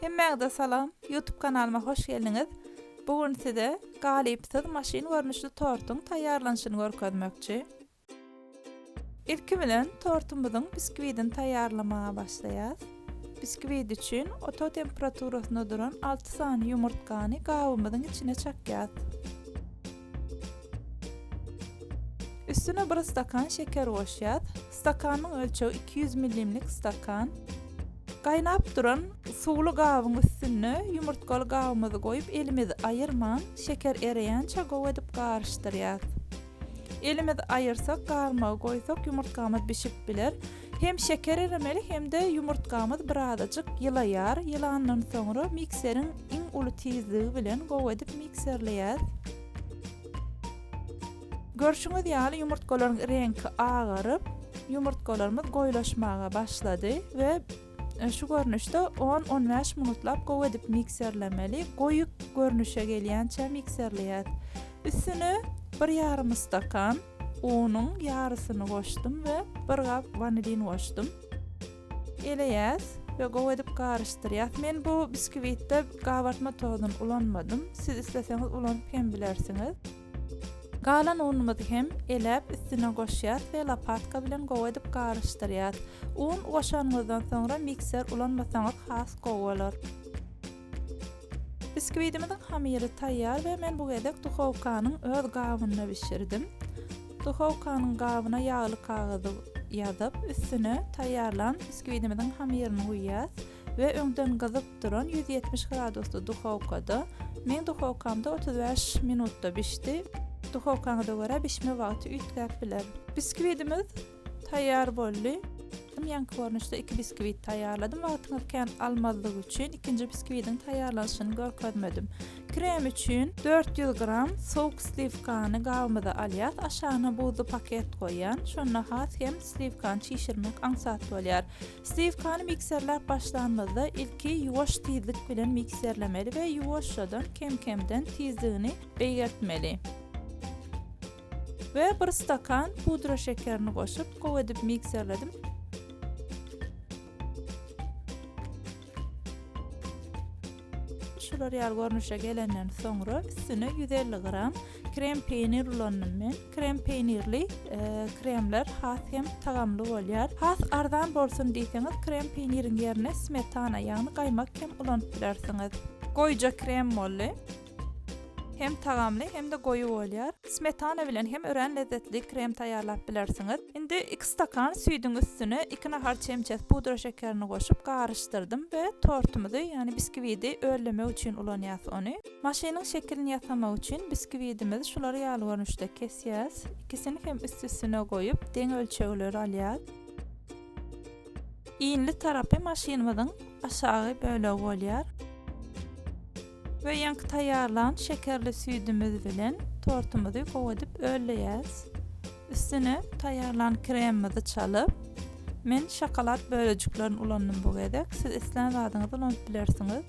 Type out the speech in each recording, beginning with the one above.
Hemmeňe salam. YouTube kanalyma hoş geldiňiz. Bugün size galypsyz maşin görnüşli tortuň taýýarlanşyny görkezmekçi. İlki bilen tortumyzyň biskvitini taýýarlamaga başlaýar. Biskvit üçin oto temperaturasynda duran 6 sany yumurtkany gabymyzyň içine çakýar. Üstüne bir stakan şeker goşýar. Stakanyň ölçegi 200 milimlik stakan. Gaýnap duran suwly gabyň üstüne yumurtkaly gabymyzy goýup elimizi aýyrman, şeker ereýänçe gowy edip garşdyrýar. Elimizi aýyrsak, garmagy goýsak yumurtkamyz bişip biler. Hem şeker eremeli hem de yumurtkamyz birazajyk ýylaýar. Ýylandan soňra mikseriň iň uly tizligi bilen gowy edip mikserleýär. Görşüňiz ýaly yumurtkalaryň rengi agaryp, yumurtkalarymyz goýlaşmaga başlady we şu görnüşde 10-15 minutlap gowy edip mikserlemeli. Goýuk görnüşe gelýänçe mikserleýär. Üstüne 1,5 stakan unyň ýarysyny goşdum we 1 gap vanilin goşdum. Eleyäs we gowy edip garşdyrýar. Men bu biskvitde gabartma tozuny ulanmadym. Siz isleseňiz ulanyp hem bilersiňiz. Galan unumuzy hem elep üstüne goşýar we lapatka bilen gowy edip garşdyrýar. Un goşanmadan soňra mikser ulanmasaňyz has gowy bolar. Biskvitimiziň hamyry taýýar we men bu gedek duhowkanyň öz gabyna bişirdim. Duhowkanyň gabyna ýagly kagazy ýazyp üstüne taýýarlan biskvitimiziň hamyryny goýýar we öňden gyzyp duran 170 gradusda duhowkada men duhowkamda 35 minutda bişdi. Duhowkaňa görä bişme wagty ütgäp biler. Biskvitimiz taýýar boldy. Ýanky görnüşde 2 biskvit taýýarladym. Wagtyňyz kän almazlyk üçin ikinji biskvitiň taýýarlanşyny görkezmedim. Krem üçin 400 gram soğuk slivkany gabymyza alýar. Aşagyna buzlu paket goýan. Şonda has hem slivkany çişirmek aňsat bolýar. Slivkany mikserler başlanmazda ilki ýuwaş tizlik bilen mikserlemeli we ýuwaşdan kem-kemden tizligini beýgertmeli. Ve 1 stakan pudra şekerini goşup gowy edip mikserledim. Şular ýaly görnüşe gelenden soňra üstüne 150 gram krem peynir ulandım men. Krem peynirli kremler has hem tagamly bolýar. Has ardan bolsun diýseňiz krem peyniriň ýerine smetana ýagny gaýmak hem ulanyp bilersiňiz. Goýja krem bolly. Hem tagamly hem de goýu bolýar. Smetana bilen hem ören lezzetli krem taýýarlap bilersiňiz. Indi 2 stakan süýdüň üstüne 2 nahar çemçes pudra şekerini goşup garşdyrdım we tortumuzy, ýani biskviti ölleme üçin ulanýas ony. Maşynyň şeklini ýasamak üçin biskvitimizi şular ýaly görnüşde kesýäs. İkisini hem üst-üstüne goýup deň ölçegleri alýar. Iňli tarapy maşynymyzyň aşagy bölegi bolýar. Ve ýanky taýýarlan şekerli süýdümiz bilen tortumuzy gowy edip ölleyäs. Üstüne taýýarlan kremimizi çalyp, men şokolad bölejiklerini ulandym bu gedek. Siz isleýän zadyňyzy ulanyp bilersiňiz.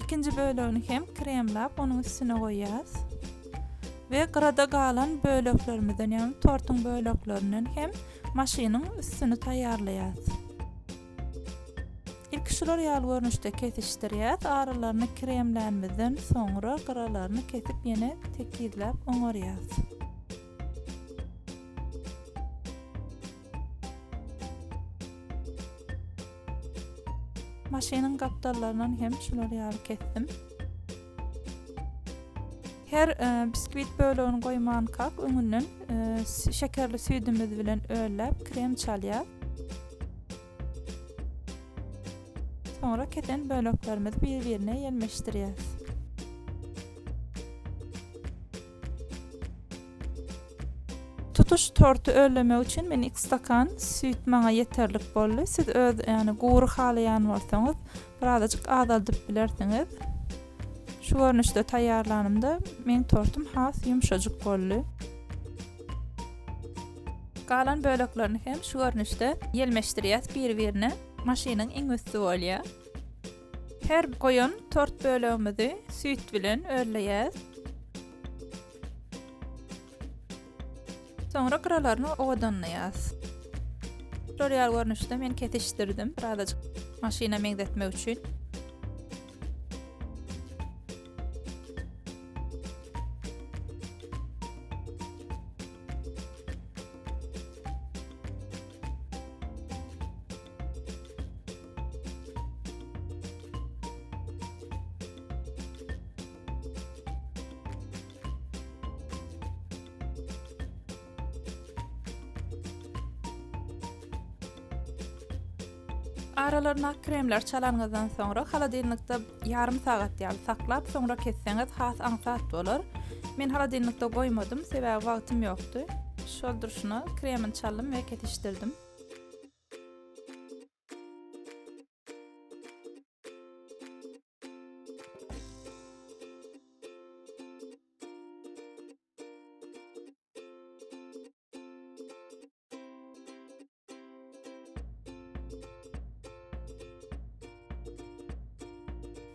İkinji bölegini hem kremlap onuň üstüne goýýas. Ve grada galan böleklerimizden, ýani tortuň böleklerinden hem maşynyň üstüni taýýarlaýar. İlk şular ýaly görnüşde kesişdirýär. Aralaryny kremlänmeden soňra gralaryny kesip ýene tekizläp oňarýar. Maşynyň gapdallaryny hem şular ýaly kesdim. Her biskvit bölegini goýman kak öňünden şekerli süýdümiz bilen öllep krem çalýar. Sonra keten böleklerimizi bir-birine ýelmeşdirýär. Tutuş tortu öllemek üçin men 2 stakan süýt maňa ýeterlik boldy. Siz öz ýani gowry halaýan bolsaňyz birazajyk azalyp bilersiňiz. Şu görnüşde taýýarlanymda men tortum has ýumşajyk boldy. Galan böleklerini hem şu görnüşde ýelmeşdirýär bir-birine. Maşynyň iň üstü bolýar. Her goýan tort bölegimizi süýt bilen ölleyäs. Sonra kıralarını owadanlaýas. Tutorial görnüşde men ketişdirdim. Birazajyk maşina meňdetmek üçin. Aralarına kremler çalangyzdan soňra haladelnikde yarım sagat ýaly saklap, soňra kesseňiz has aňsat bolar. Men haladelnikde goýmadym, sebäbi wagtym ýokdy. Şol durşuna kremini çaldym we ketişdirdim.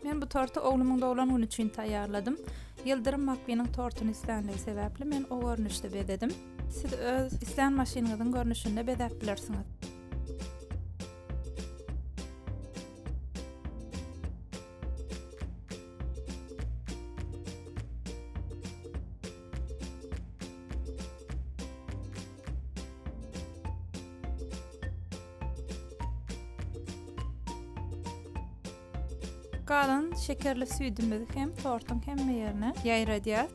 Men bu tortu oglumyň dowlan güni üçin taýýarladym. Yıldırım McQueen'in tortuny islenligi sebäpli men o görnüşde bededim. Siz öz islen maşinaňyzyň görnüşinde bedäp bilersiňiz. Galan şekerli süýdümizi hem tortuň hemme ýerine ýaýradýar.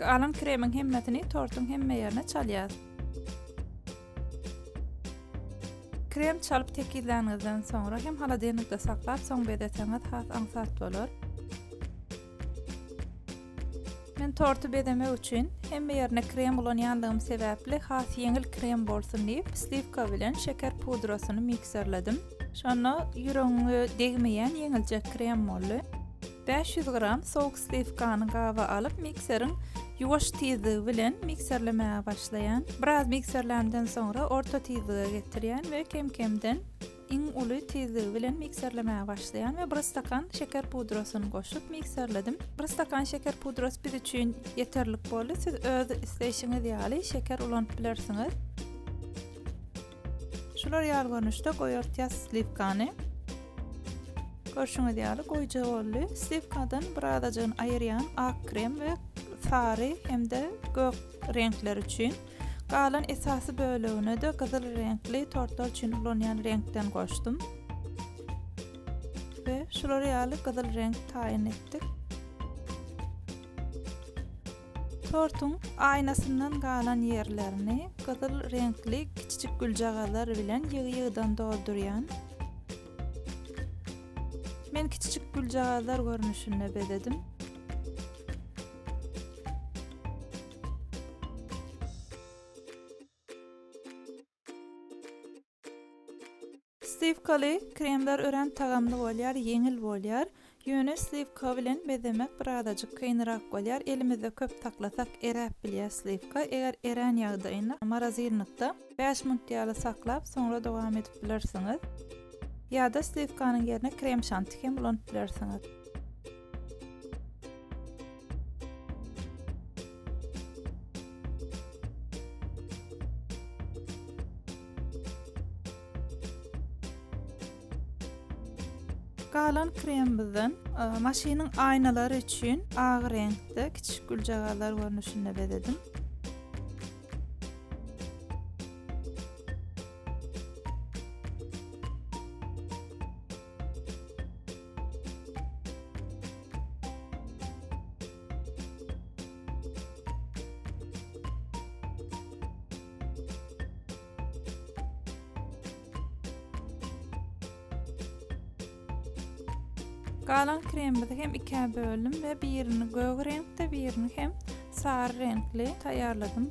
Galan kremiň hemmetini tortuň hemme ýerine çalýar. Krem çalyp tekizlänizden soňra hem haladelnikde saklap soň bedeseňiz has aňsat bolar. Men tortu bedemek üçin hemme ýerine krem ulanýandygym sebäpli has ýeňil krem bolsun diýip slivka bilen şeker pudrasyny mikserledim. Şonu ýüregiňe degmeýän ýeňilje krem boldy. 500 gram soğuk slivkany gawa alyp mikserin ýuwaş tizligi bilen mikserlemäge başlaýan. Biraz mikserländikden soňra orta tizlige getirýän we kemkemden iň uly tizligi bilen mikserlemäge başlaýan we 1 stakan şeker pudrasyny goşup mikserledim. 1 stakan şeker pudrasy biz üçin ýeterlik boldy. Siz öz isleýişiňiz ýaly şeker ulanyp bilersiňiz. Şular ýaly görnüşde goýartýas slivkany. Görşüňiz ýaly goýja boldy. Slivkadan birazajygyny aýyrýan ak krem we sary hemde gök renkler üçin. Galan esasy bölegine de gyzyl renkli tortlar üçin ulanýan renkden goşdum. We şulara ýaly gyzyl renk taýin etdik. Tortuň aýnasyndan galan ýerlerini gyzyl renkli kiçik güljagalar bilen ýygy-ýygydan doldurýan. Men kiçik güljagalar görnüşinde bededim. Slivkaly kremler ören tagamly bolýar, ýeňil bolýar. Ýöne slivka bilen bedemek birazajyk kynrak bolýar. Elimizde köp taklasak eräp bilýär slivka. Eger eren ýagdaýynda marazilnikda 5 minut ýaly saklap soňra dowam edip bilersiňiz. Ýa-da slivkanyň ýerine krem şanti hem ulanyp bilersiňiz. Galan kremimizden maşynyň aýnalary üçin agy renkde kiçik güljagalar görnüşinde bededim. Galan kremimizi hem iki bölüm ve birini gök renkde, birini hem sarı renkli taýýarladym.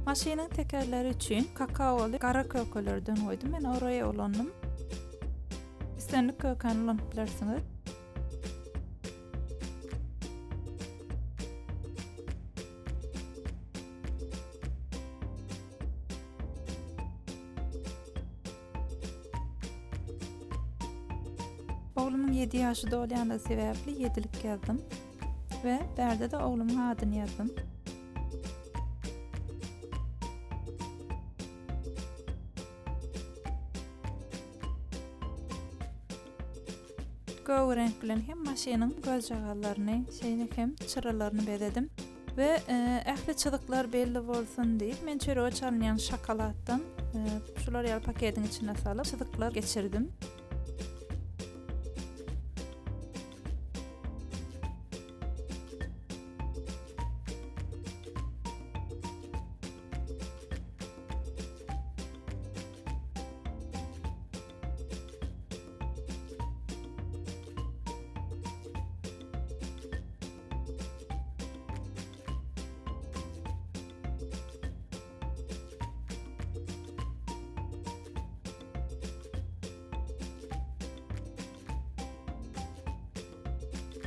Maşynyň tekerleri üçin kakaoly gara kökelerden goýdum. Men oraya ulanyp istenlik kökeni ulanyp bilersiňiz. Oğlumyň 7 ýaşy dolýanda sebäpli 7lik ýazdym we berde de oğlumyň adyny ýazdym. Gowy renk bilen hem maşynyň göz jagallaryny, şeýle hem çyralaryny bezedim we ähli çydyklar belli bolsun diýip men çörege çalynýan şokoladdan şular ýaly paketiň içine salyp çydyklar geçirdim.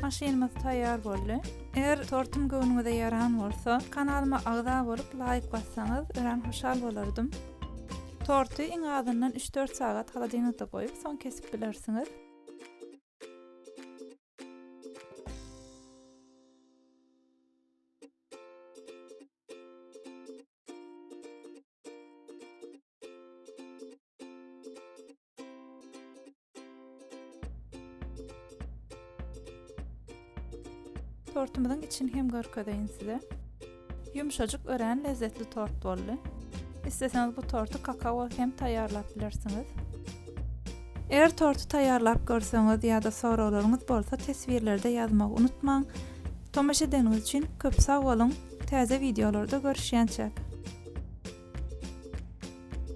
Maşynymyz taýýar boldy. Eger tortum göwnüňize ýarahan bolsa, kanalyma agza bolup laýyk bassaňyz, ören hoşal bolardym. Torty iň azyndan 3-4 sagat haladyňyzda goýup, soň kesip bilersiňiz. Tortumyzyň içini hem görkedeýin size. Yumşajyk ören lezzetli tort boldy. İsteseňiz bu tortu kakao hem taýýarlap bilersiňiz. Eger tortu taýýarlap görseňiz ýa-da soraglaryňyz bolsa tesbirlerde ýazmagy unutmaň. Tomaşa edeniňiz üçin köp sag bolun. Täze videolarda görüşýänçek.